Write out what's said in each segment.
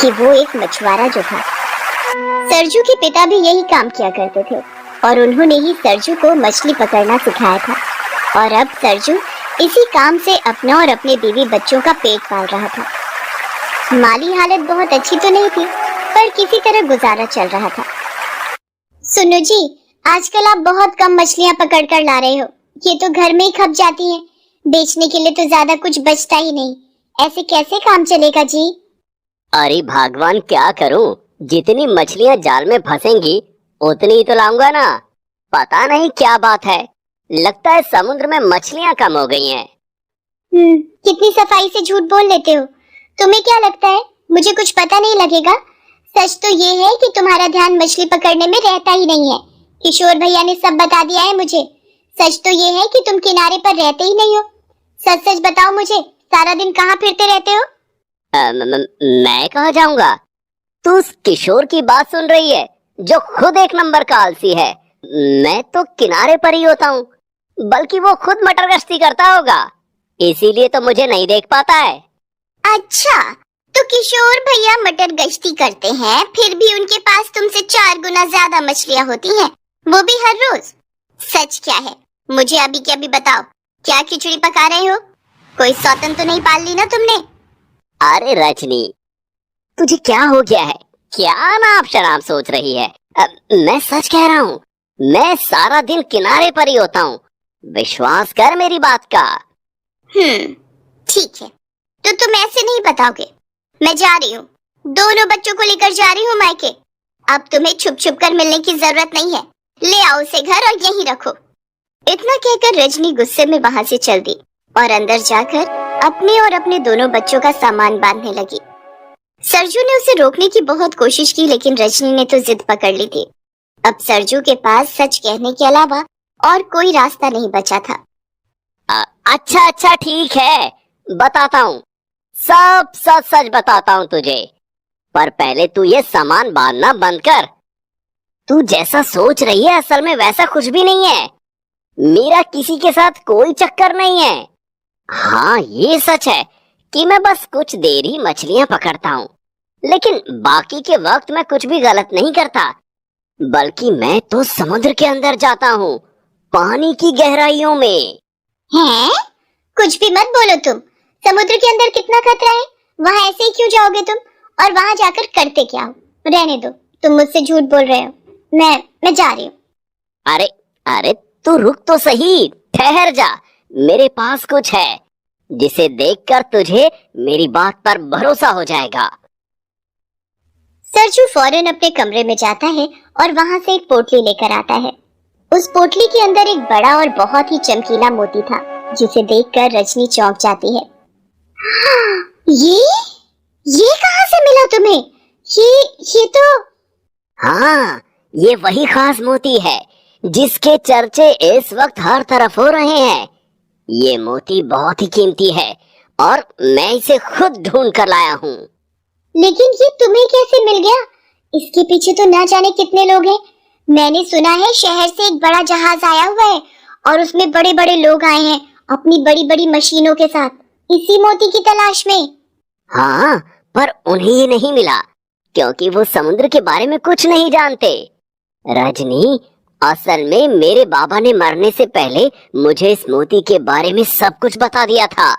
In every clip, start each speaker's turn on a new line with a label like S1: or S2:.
S1: कि वो एक मछुआरा जो था। सरजू के पिता भी यही काम किया करते थे और उन्होंने ही सरजू को मछली पकड़ना सिखाया था। और अब सरजू इसी काम से अपना और अपने बीवी बच्चों का पेट पाल रहा था। माली हालत बहुत अच्छी तो नहीं थी, पर किसी तरह गुजारा चल रहा था। सुनो जी, आजकल आप बहुत कम मछलियां पकड़ कर ला रहे हो। ये तो घर में ही खप जाती हैं। बेचने के लिए तो ज्यादा कुछ बचता ही नहीं। ऐसे कैसे काम चलेगा जी?
S2: अरे भगवान, क्या करूं? जितनी मछलियां जाल में फंसेंगी उतनी ही तो लाऊंगा ना। पता नहीं क्या बात है, लगता है समुद्र में मछलियां कम हो गई हैं।
S1: कितनी सफाई से झूठ बोल लेते हो। तुम्हें क्या लगता है मुझे कुछ पता नहीं लगेगा? सच तो ये है कि तुम्हारा ध्यान मछली पकड़ने में रहता ही नहीं है। किशोर भैया ने सब बता दिया है मुझे। सच तो ये है कि तुम किनारे पर रहते ही नहीं हो। सच सच बताओ मुझे, सारा दिन कहाँ फिरते रहते हो?
S2: मैं कहाँ जाऊंगा? तू उस किशोर की बात सुन रही है जो खुद एक नंबर का आलसी है। मैं तो किनारे पर ही होता हूँ, बल्कि वो खुद मटर गश्ती करता होगा, इसीलिए तो मुझे नहीं देख पाता है।
S1: अच्छा, तो किशोर भैया मटर गश्ती करते हैं, फिर भी उनके पास तुमसे 4 गुना ज्यादा मछलियाँ होती हैं, वो भी हर रोज। सच क्या है मुझे अभी के अभी बताओ। क्या खिचड़ी पका रहे हो? कोई सौतन तो नहीं पाल ली ना तुमने?
S2: अरे रजनी, तुझे क्या हो गया है? क्या नाम शराब सोच रही है? मैं सच कह रहा हूँ, मैं सारा दिन किनारे पर ही होता हूँ। विश्वास कर मेरी बात का।
S1: ठीक है, तो तुम ऐसे नहीं बताओगे। मैं जा रही हूँ, दोनों बच्चों को लेकर जा रही हूँ मायके। अब तुम्हें छुप छुप कर मिलने की जरूरत नहीं है। ले आओ उसे घर और यहीं रखो। इतना कहकर रजनी गुस्से में वहाँ से चल दी और अंदर जाकर अपने और अपने दोनों बच्चों का सामान बांधने लगी। सरजू ने उसे रोकने की बहुत कोशिश की, लेकिन रजनी ने तो जिद पकड़ ली थी। अब सरजू के पास सच कहने के अलावा और कोई रास्ता नहीं बचा था।
S2: अच्छा ठीक है, बताता हूँ, सब सच सच बताता हूँ तुझे। पर पहले तू ये सामान बांधना बंद कर। तू जैसा सोच रही है असल में वैसा कुछ भी नहीं है। मेरा किसी के साथ कोई चक्कर नहीं है। हाँ, ये सच है कि मैं बस कुछ देर ही मछलियां पकड़ता हूँ, लेकिन बाकी के वक्त मैं कुछ भी गलत नहीं करता। बल्कि मैं तो समुद्र के अंदर जाता हूँ, पानी की गहराइयों में।
S1: हैं? कुछ भी मत बोलो तुम। समुद्र के अंदर कितना खतरा है, वहाँ ऐसे ही क्यों जाओगे तुम? और वहाँ जाकर करते क्या हो? रहने दो, तुम मुझसे झूठ बोल रहे हो। मैं जा रही हूँ।
S2: अरे अरे, तू रुक तो सही, ठहर जा। मेरे पास कुछ है जिसे देखकर तुझे मेरी बात पर भरोसा हो जाएगा।
S1: सरजू फौरन अपने कमरे में जाता है और वहाँ से एक पोटली लेकर आता है। उस पोटली के अंदर एक बड़ा और बहुत ही चमकीला मोती था, जिसे देखकर रजनी चौंक जाती है। ये कहाँ से मिला तुम्हें? ये तो...
S2: हाँ, ये वही खास मोती है जिसके चर्चे इस वक्त हर तरफ हो रहे हैं। ये मोती बहुत ही कीमती है और मैं इसे खुद ढूंढ कर लाया हूँ।
S1: लेकिन ये तुम्हें कैसे मिल गया? इसके पीछे तो ना जाने कितने लोग हैं। मैंने सुना है शहर से एक बड़ा जहाज आया हुआ है और उसमें बड़े बड़े लोग आए हैं अपनी बड़ी बड़ी मशीनों के साथ, इसी मोती की तलाश में।
S2: हाँ, पर उन्हें ये नहीं मिला क्योंकि वो समुद्र के बारे में कुछ नहीं जानते। रजनी, असल में मेरे बाबा ने मरने से पहले मुझे इस मोती के बारे में सब कुछ बता दिया था।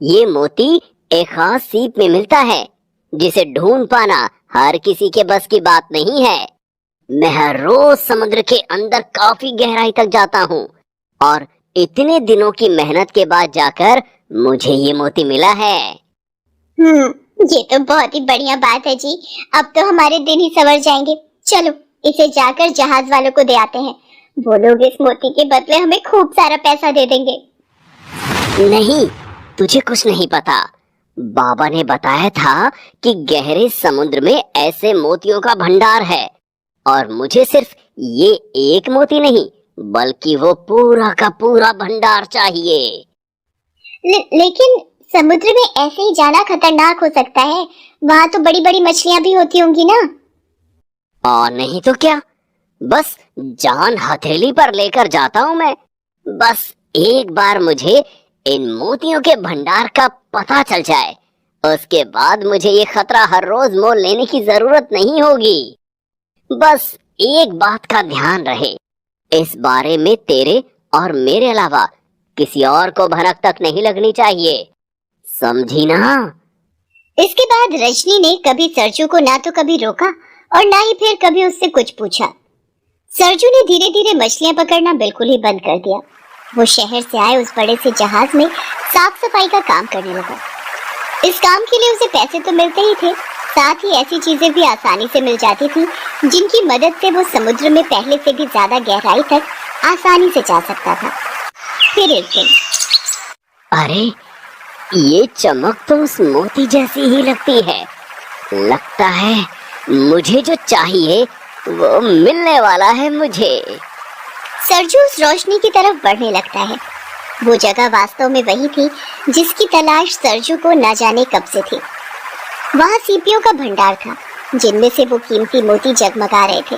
S2: ये मोती एक खास सीप में मिलता है जिसे ढूंढ पाना हर किसी के बस की बात नहीं है। मैं हर रोज समुद्र के अंदर काफी गहराई तक जाता हूँ और इतने दिनों की मेहनत के बाद जाकर मुझे ये मोती मिला है।
S1: ये तो बहुत ही बढ़िया बात है जी। अब तो हमारे दिन ही सवर जाएंगे। चलो इसे जाकर जहाज वालों को दे आते हैं। वो लोग इस मोती के बदले हमें खूब सारा पैसा दे देंगे।
S2: नहीं, तुझे कुछ नहीं पता। बाबा ने बताया था कि गहरे समुद्र में ऐसे मोतियों का भंडार है और मुझे सिर्फ ये एक मोती नहीं बल्कि वो पूरा का पूरा भंडार चाहिए।
S1: लेकिन समुद्र में ऐसे ही जाना खतरनाक हो सकता है। वहाँ तो बड़ी बड़ी मछलियाँ भी होती होंगी ना?
S2: और नहीं तो क्या, बस जान हथेली पर लेकर जाता हूँ मैं। बस एक बार मुझे इन मोतियों के भंडार का पता चल जाए, उसके बाद मुझे ये खतरा हर रोज मोल लेने की जरूरत नहीं होगी। बस एक बात का ध्यान रहे, इस बारे में तेरे और मेरे अलावा किसी और को भनक तक नहीं लगनी चाहिए, समझी ना?
S1: इसके बाद रजनी ने कभी सरजू को ना तो कभी रोका और ना ही फिर कभी उससे कुछ पूछा। सरजू ने धीरे धीरे मछलियां पकड़ना बिल्कुल ही बंद कर दिया। वो शहर से आए उस बड़े से जहाज में साफ सफाई का काम करने लगा। इस काम के लिए उसे पैसे तो मिलते ही थे, साथ ही ऐसी चीजें भी आसानी से मिल जाती थी जिनकी मदद से वो समुद्र में पहले से भी ज्यादा गहराई तक आसानी से जा सकता था। फिर एक दिन,
S2: अरे ये चमक तो उस मोती जैसी ही लगती है। लगता है मुझे जो चाहिए वो मिलने वाला है मुझे।
S1: सरजू उस रोशनी की तरफ बढ़ने लगता है। वो जगह वास्तव में वही थी जिसकी तलाश सरजू को न जाने कब से थी। वहाँ सीपियों का भंडार था जिनमें से वो कीमती मोती जगमगा रहे थे।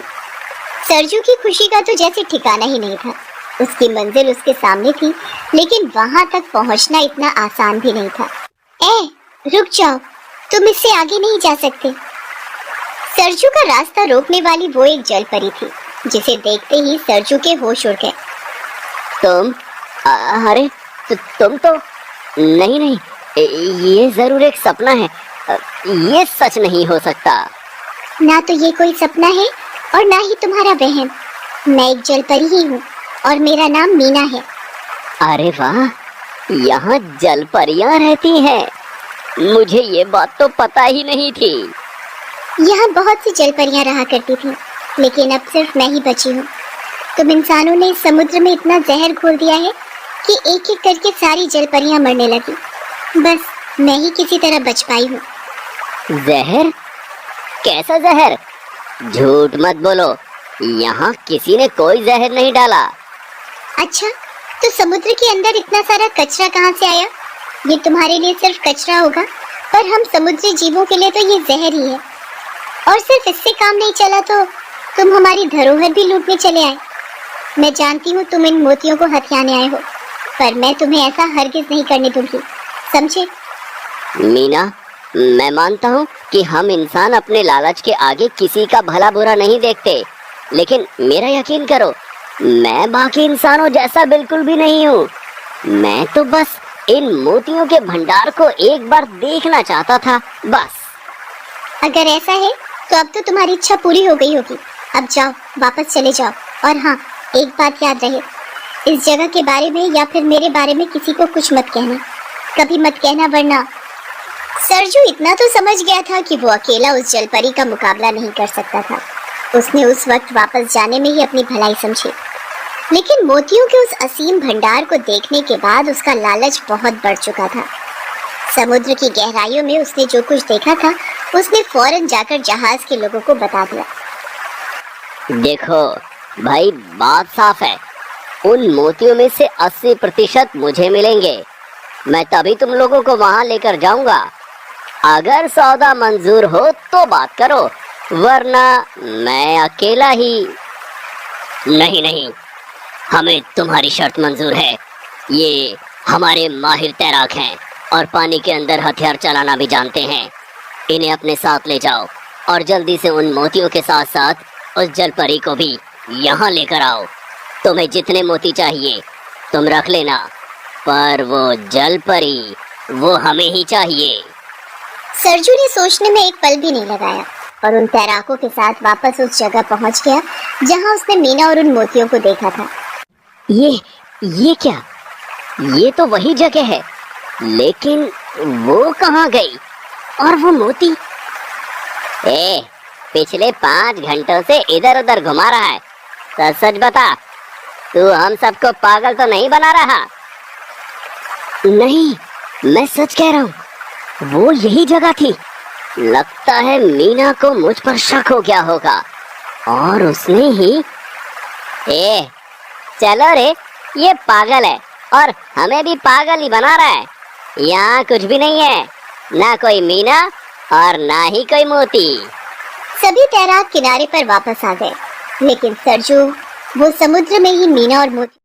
S1: सरजू की खुशी का तो जैसे ठिकाना ही नहीं था। उसकी मंजिल उसके सामने थी, लेकिन वहां तक पहुंचना इतना आसान भी नहीं था। रुक जाओ, तुम इससे आगे नहीं जा सकते। सरजू का रास्ता रोकने वाली वो एक जल परी थी, जिसे देखते ही सरजू के होश उड़ गए।
S2: तुम अरे तुम तो नहीं, ये जरूर एक सपना है। ये सच नहीं हो सकता।
S1: ना तो ये कोई सपना है और ना ही तुम्हारा वहम। मैं एक जल परी ही हूँ और मेरा नाम मीना है।
S2: अरे वाह, यहाँ जल परियां रहती हैं। मुझे ये बात तो पता ही नहीं थी।
S1: यहाँ बहुत सी जल परियां रहा करती थी, लेकिन अब सिर्फ मैं ही बची हूँ। तुम इंसानों ने इस समुद्र में इतना जहर घोल दिया है कि एक एक करके सारी जल परियां मरने लगी। बस मैं ही किसी तरह बच पाई हूँ।
S2: जहर? कैसा जहर? झूठ मत बोलो, यहाँ किसी ने कोई जहर नहीं डाला।
S1: अच्छा, तो समुद्र के अंदर इतना सारा कचरा कहाँ से आया? ये तुम्हारे लिए सिर्फ कचरा होगा, पर हम समुद्री जीवों के लिए तो ये जहर ही है। और सिर्फ इससे काम नहीं चला तो तुम हमारी धरोहर भी लूटने चले आए। मैं जानती हूँ तुम इन मोतियों को हथियाने आए हो, पर मैं तुम्हें ऐसा हरगिज नहीं करने दूंगी, समझे?
S2: मीना, मैं मानता हूँ कि हम इंसान अपने लालच के आगे किसी का भला बुरा नहीं देखते, लेकिन मेरा यकीन करो, मैं बाकी इंसानों जैसा बिल्कुल भी नहीं हूँ। मैं तो बस इन मोतियों के भंडार को एक बार देखना चाहता था, बस।
S1: अगर ऐसा है तो अब तो तुम्हारी इच्छा पूरी हो गई होगी। अब जाओ, वापस चले जाओ। और हाँ, एक बात याद रहे, इस जगह के बारे में या फिर मेरे बारे में किसी को कुछ मत कहना, कभी मत कहना, वरना। सरजू इतना तो समझ गया था कि वो अकेला उस जलपरी का मुकाबला नहीं कर सकता था। उसने उस वक्त वापस जाने में ही अपनी भलाई समझी, लेकिन मोतियों के उस असीम भंडार को देखने के बाद उसका लालच बहुत बढ़ चुका था। समुद्र की गहराइयों में उसने जो कुछ देखा था, उसने फौरन जाकर जहाज के लोगों को बता दिया।
S2: देखो भाई, बात साफ है, उन मोतियों में से 80% मुझे मिलेंगे। मैं तभी तुम लोगों को वहां लेकर जाऊंगा। अगर सौदा मंजूर हो तो बात करो, वरना मैं अकेला ही। नहीं, हमें तुम्हारी शर्त मंजूर है। ये हमारे माहिर तैराक हैं और पानी के अंदर हथियार चलाना भी जानते हैं। इन्हें अपने साथ ले जाओ और जल्दी से उन मोतियों के साथ साथ उस जलपरी को भी यहाँ लेकर आओ। तुम्हें जितने मोती चाहिए तुम रख लेना, पर वो जलपरी वो हमें ही चाहिए।
S1: सरजू ने सोचने में एक पल भी नहीं लगाया और उन तैराकों के साथ वापस उस जगह पहुंच गया जहां उसने मीना और उन मोतियों को देखा था।
S2: ये क्या? ये तो वही जगह है, लेकिन वो कहाँ गई? और वो मोती? पिछले 5 घंटों से इधर उधर घुमा रहा है। सच सच बता, तू हम सबको पागल तो नहीं बना रहा? नहीं, मैं सच कह रहा हूँ, वो यही जगह थी। लगता है मीना को मुझ पर शक हो गया होगा और उसने ही। चलो रे, ये पागल है और हमें भी पागल ही बना रहा है। यहाँ कुछ भी नहीं है, ना कोई मीना और ना ही कोई मोती।
S1: सभी तैराक किनारे पर वापस आ गए, लेकिन सरजू वो समुद्र में ही मीना और मोती